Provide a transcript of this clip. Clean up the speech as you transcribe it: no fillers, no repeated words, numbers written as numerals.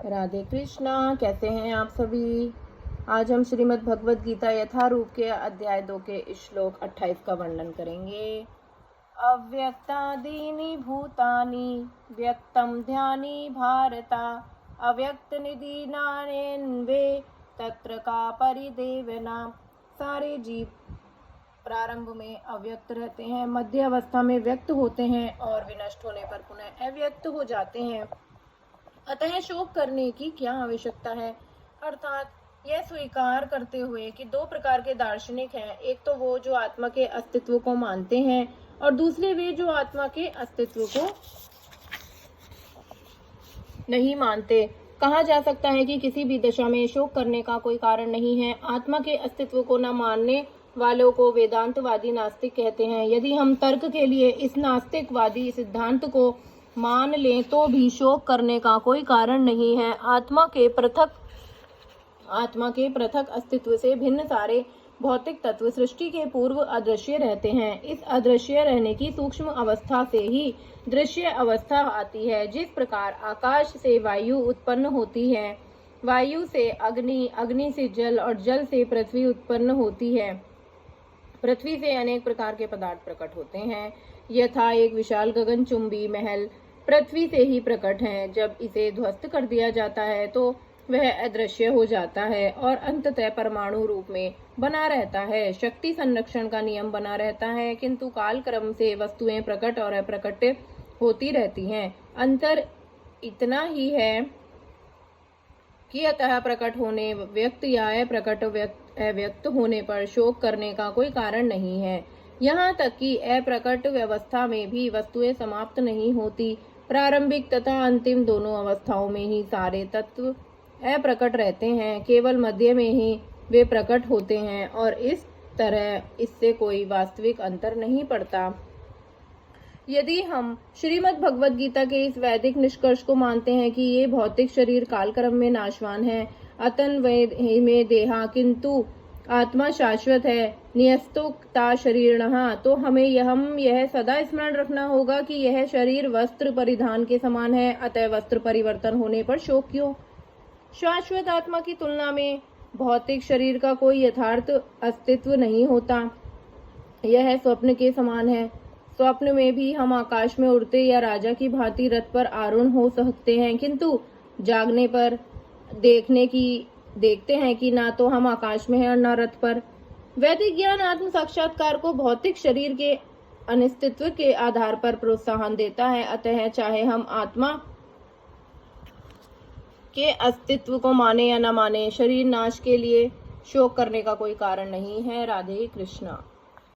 राधे कृष्णा। कैसे हैं आप सभी। आज हम श्रीमद् भगवद गीता यथारूप के अध्याय 2 के श्लोक 28 का वर्णन करेंगे। अव्यक्तादीनि भूतानि व्यक्तम ध्यानि भारता अव्यक्त निधीनानेन्वे तत्र का परिदेवना। सारे जीव प्रारंभ में अव्यक्त रहते हैं, मध्य अवस्था में व्यक्त होते हैं और विनष्ट होने पर पुनः अव्यक्त हो जाते हैं। अतः शोक करने की क्या आवश्यकता है। अर्थात यह स्वीकार करते हुए कि दो प्रकार के दार्शनिक हैं, एक तो वो जो आत्मा के अस्तित्व को मानते हैं और दूसरे वे जो आत्मा के अस्तित्व को नहीं मानते। कहा जा सकता है कि किसी भी दशा में शोक करने का कोई कारण नहीं है। आत्मा के अस्तित्व को न मानने वालों को वेदांतवादी नास्तिक कहते हैं। यदि हम तर्क के लिए इस नास्तिकवादी सिद्धांत को मान लें तो भी शोक करने का कोई कारण नहीं है। आत्मा के पृथक अस्तित्व से भिन्न सारे भौतिक तत्व सृष्टि के पूर्व अदृश्य रहते हैं। इस अदृश्य रहने की सूक्ष्म अवस्था से ही दृश्य अवस्था आती है। जिस प्रकार आकाश से वायु उत्पन्न होती है, वायु से अग्नि, अग्नि से जल और जल से पृथ्वी उत्पन्न होती है, पृथ्वी से अनेक प्रकार के पदार्थ प्रकट होते हैं। यथा एक विशाल गगनचुंबी महल पृथ्वी से ही प्रकट है। जब इसे ध्वस्त कर दिया जाता है तो वह अदृश्य हो जाता है और अंततः परमाणु रूप में बना रहता है। शक्ति संरक्षण का नियम बना रहता है, किंतु काल क्रम से वस्तुएं प्रकट और अप्रकट होती रहती हैं। अंतर इतना ही है कि अतः प्रकट होने व्यक्त या अप्रकट अव्यक्त होने पर शोक करने का कोई कारण नहीं है। यहाँ तक कि अप्रकट व्यवस्था में भी वस्तुएं समाप्त नहीं होती। प्रारंभिक तथा अंतिम दोनों अवस्थाओं में ही सारे तत्व अप्रकट रहते हैं, केवल मध्य में ही वे प्रकट होते हैं और इस तरह इससे कोई वास्तविक अंतर नहीं पड़ता। यदि हम श्रीमद् भगवद गीता के इस वैदिक निष्कर्ष को मानते हैं कि ये भौतिक शरीर कालक्रम में नाशवान है, अतन में देहा किंतु आत्मा शाश्वत है, न्यस्तोक्ता शरीरणः, तो हम यह सदा स्मरण रखना होगा कि यह शरीर वस्त्र परिधान के समान है। अतः वस्त्र परिवर्तन होने पर शोक क्यों। शाश्वत आत्मा की तुलना में भौतिक शरीर का कोई यथार्थ अस्तित्व नहीं होता। यह स्वप्न के समान है। स्वप्न में भी हम आकाश में उड़ते या राजा की भांति रथ पर आरूढ़ हो सकते हैं, किंतु जागने पर देखते हैं कि ना तो हम आकाश में हैं और ना रथ पर। वैदिक ज्ञान आत्म साक्षात्कार को भौतिक शरीर के अनिस्तित्व के आधार पर प्रोत्साहन देता है। अतः चाहे हम आत्मा के अस्तित्व को माने या न माने, शरीर नाश के लिए शोक करने का कोई कारण नहीं है। राधे कृष्णा।